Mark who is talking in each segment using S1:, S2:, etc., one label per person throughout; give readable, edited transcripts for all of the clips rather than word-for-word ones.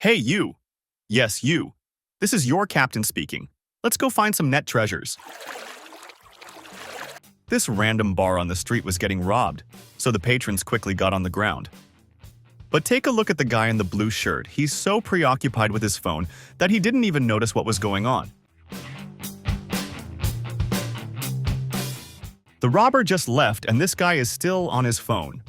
S1: Hey, you! Yes, you. This is your captain speaking. Let's go find some net treasures. This random bar on the street was getting robbed, so the patrons quickly got on the ground. But take a look at the guy in the blue shirt. He's so preoccupied with his phone that he didn't even notice what was going on. The robber just left, and this guy is still on his phone.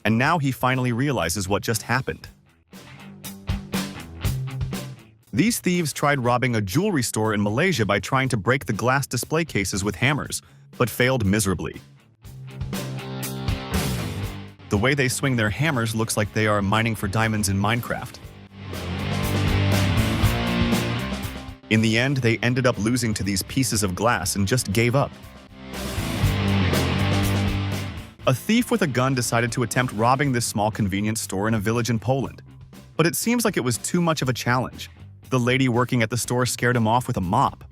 S1: And now he finally realizes what just happened. These thieves tried robbing a jewelry store in Malaysia by trying to break the glass display cases with hammers, but failed miserably. The way they swing their hammers looks like they are mining for diamonds in Minecraft. In the end, they ended up losing to these pieces of glass and just gave up. A thief with a gun decided to attempt robbing this small convenience store in a village in Poland. But it seems like it was too much of a challenge. The lady working at the store scared him off with a mop.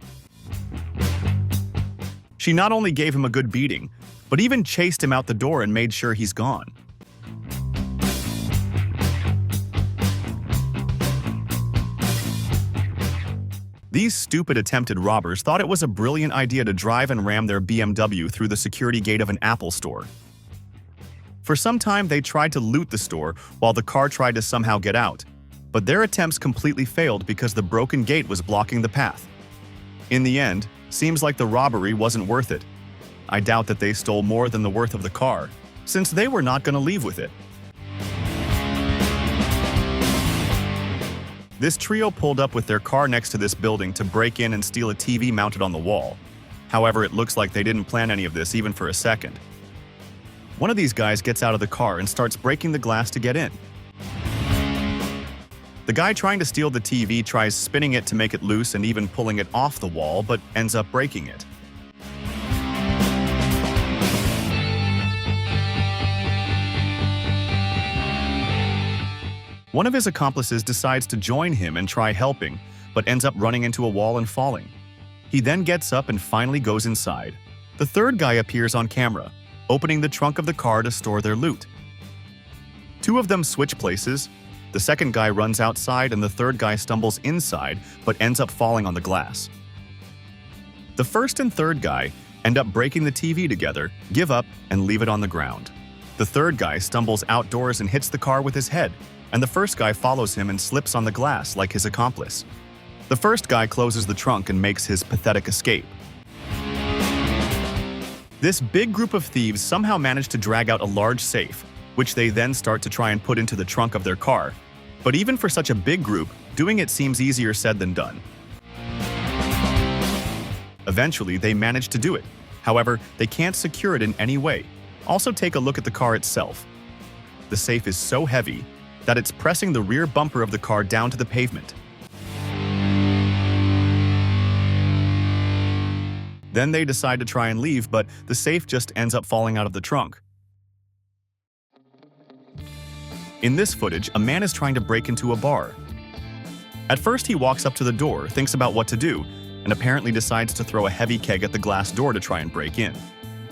S1: She not only gave him a good beating, but even chased him out the door and made sure he's gone. These stupid attempted robbers thought it was a brilliant idea to drive and ram their BMW through the security gate of an Apple store. For some time, they tried to loot the store while the car tried to somehow get out, but their attempts completely failed because the broken gate was blocking the path. In the end, seems like the robbery wasn't worth it. I doubt that they stole more than the worth of the car, since they were not going to leave with it. This trio pulled up with their car next to this building to break in and steal a TV mounted on the wall. However, it looks like they didn't plan any of this even for a second. One of these guys gets out of the car and starts breaking the glass to get in. The guy trying to steal the TV tries spinning it to make it loose and even pulling it off the wall, but ends up breaking it. One of his accomplices decides to join him and try helping, but ends up running into a wall and falling. He then gets up and finally goes inside. The third guy appears on camera, opening the trunk of the car to store their loot. Two of them switch places. The second guy runs outside and the third guy stumbles inside but ends up falling on the glass. The first and third guy end up breaking the TV together, give up, and leave it on the ground. The third guy stumbles outdoors and hits the car with his head, and the first guy follows him and slips on the glass like his accomplice. The first guy closes the trunk and makes his pathetic escape. This big group of thieves somehow managed to drag out a large safe, which they then start to try and put into the trunk of their car. But even for such a big group, doing it seems easier said than done. Eventually, they manage to do it. However, they can't secure it in any way. Also, take a look at the car itself. The safe is so heavy that it's pressing the rear bumper of the car down to the pavement. Then they decide to try and leave, but the safe just ends up falling out of the trunk. In this footage, a man is trying to break into a bar. At first, he walks up to the door, thinks about what to do, and apparently decides to throw a heavy keg at the glass door to try and break in.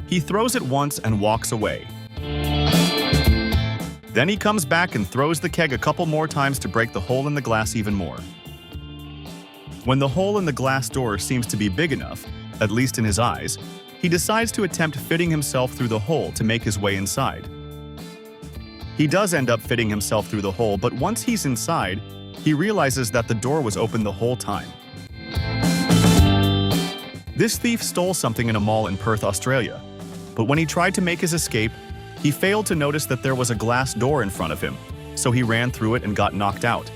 S1: He throws it once and walks away. Then he comes back and throws the keg a couple more times to break the hole in the glass even more. When the hole in the glass door seems to be big enough, at least in his eyes, he decides to attempt fitting himself through the hole to make his way inside. He does end up fitting himself through the hole, but once he's inside, he realizes that the door was open the whole time. This thief stole something in a mall in Perth, Australia, but when he tried to make his escape, he failed to notice that there was a glass door in front of him, so he ran through it and got knocked out.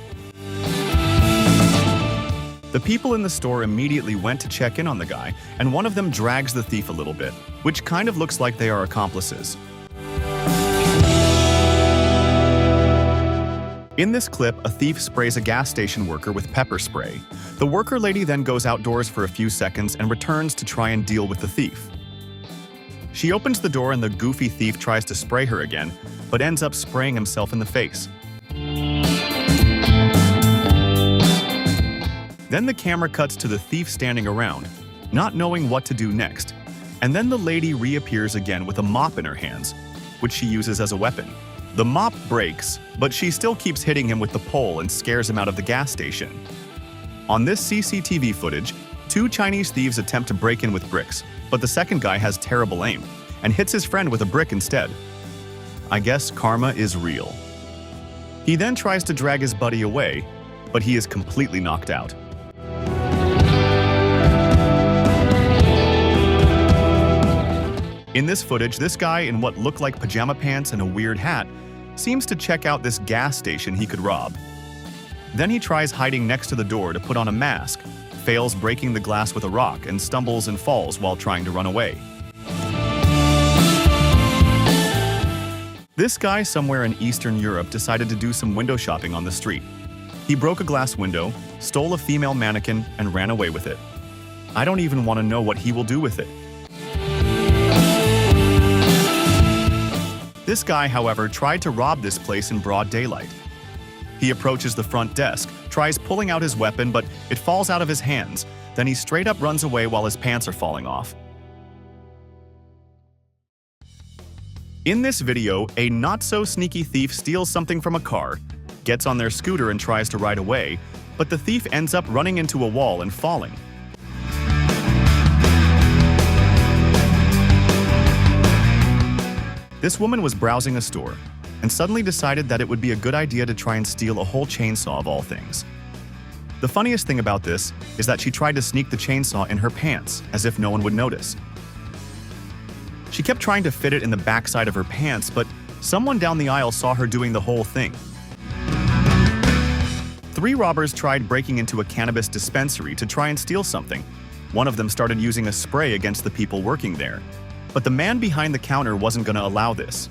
S1: The people in the store immediately went to check in on the guy, and one of them drags the thief a little bit, which kind of looks like they are accomplices. In this clip, a thief sprays a gas station worker with pepper spray. The worker lady then goes outdoors for a few seconds and returns to try and deal with the thief. She opens the door and the goofy thief tries to spray her again, but ends up spraying himself in the face. Then the camera cuts to the thief standing around, not knowing what to do next, and then the lady reappears again with a mop in her hands, which she uses as a weapon. The mop breaks, but she still keeps hitting him with the pole and scares him out of the gas station. On this CCTV footage, two Chinese thieves attempt to break in with bricks, but the second guy has terrible aim and hits his friend with a brick instead. I guess karma is real. He then tries to drag his buddy away, but he is completely knocked out. In this footage, this guy in what looked like pajama pants and a weird hat seems to check out this gas station he could rob. Then he tries hiding next to the door to put on a mask, fails breaking the glass with a rock, and stumbles and falls while trying to run away. This guy somewhere in Eastern Europe decided to do some window shopping on the street. He broke a glass window, stole a female mannequin, and ran away with it. I don't even want to know what he will do with it. This guy, however, tried to rob this place in broad daylight. He approaches the front desk, tries pulling out his weapon, but it falls out of his hands. Then he straight up runs away while his pants are falling off. In this video, a not-so-sneaky thief steals something from a car, gets on their scooter and tries to ride away, but the thief ends up running into a wall and falling. This woman was browsing a store and suddenly decided that it would be a good idea to try and steal a whole chainsaw of all things. The funniest thing about this is that she tried to sneak the chainsaw in her pants as if no one would notice. She kept trying to fit it in the backside of her pants, but someone down the aisle saw her doing the whole thing. 3 robbers tried breaking into a cannabis dispensary to try and steal something. One of them started using a spray against the people working there. But the man behind the counter wasn't going to allow this.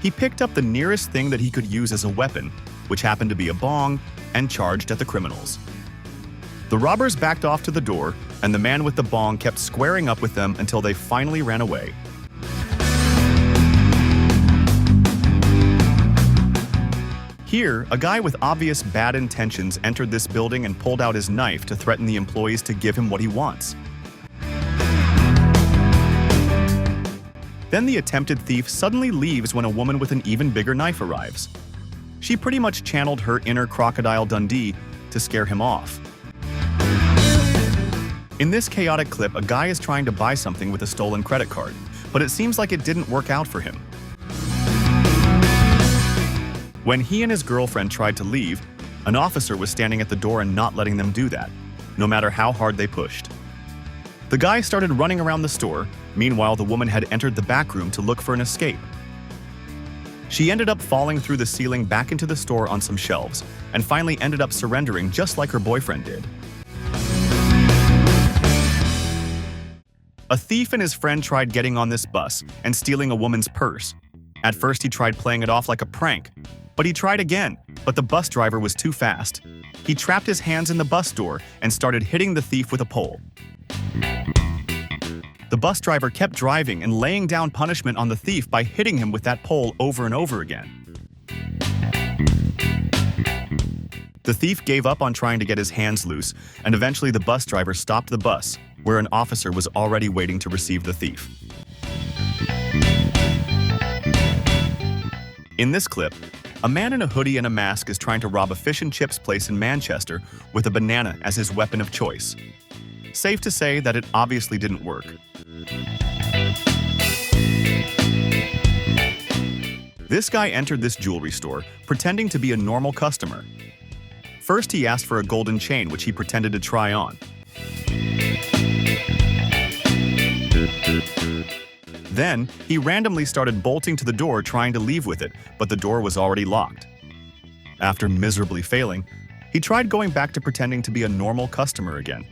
S1: He picked up the nearest thing that he could use as a weapon, which happened to be a bong, and charged at the criminals. The robbers backed off to the door, and the man with the bong kept squaring up with them until they finally ran away. Here, a guy with obvious bad intentions entered this building and pulled out his knife to threaten the employees to give him what he wants. Then the attempted thief suddenly leaves when a woman with an even bigger knife arrives. She pretty much channeled her inner Crocodile Dundee to scare him off. In this chaotic clip, a guy is trying to buy something with a stolen credit card, but it seems like it didn't work out for him. When he and his girlfriend tried to leave, an officer was standing at the door and not letting them do that, no matter how hard they pushed. The guy started running around the store. Meanwhile, the woman had entered the back room to look for an escape. She ended up falling through the ceiling back into the store on some shelves, and finally ended up surrendering just like her boyfriend did. A thief and his friend tried getting on this bus and stealing a woman's purse. At first, he tried playing it off like a prank, but he tried again, but the bus driver was too fast. He trapped his hands in the bus door and started hitting the thief with a pole. The bus driver kept driving and laying down punishment on the thief by hitting him with that pole over and over again. The thief gave up on trying to get his hands loose, and eventually the bus driver stopped the bus, where an officer was already waiting to receive the thief. In this clip, a man in a hoodie and a mask is trying to rob a fish and chips place in Manchester with a banana as his weapon of choice. Safe to say that it obviously didn't work. This guy entered this jewelry store, pretending to be a normal customer. First, he asked for a golden chain, which he pretended to try on. Then, he randomly started bolting to the door trying to leave with it, but the door was already locked. After miserably failing, he tried going back to pretending to be a normal customer again,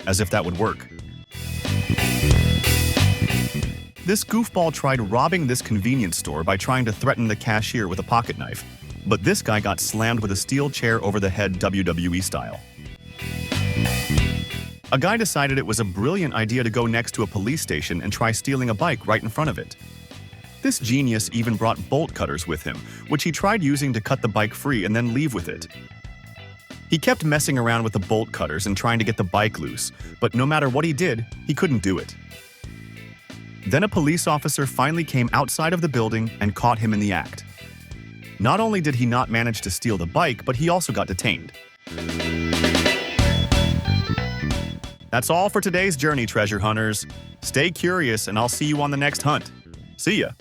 S1: as if that would work. This goofball tried robbing this convenience store by trying to threaten the cashier with a pocket knife, but this guy got slammed with a steel chair over the head WWE style. A guy decided it was a brilliant idea to go next to a police station and try stealing a bike right in front of it. This genius even brought bolt cutters with him, which he tried using to cut the bike free and then leave with it. He kept messing around with the bolt cutters and trying to get the bike loose, but no matter what he did, he couldn't do it. Then a police officer finally came outside of the building and caught him in the act. Not only did he not manage to steal the bike, but he also got detained. That's all for today's journey, treasure hunters. Stay curious, and I'll see you on the next hunt. See ya!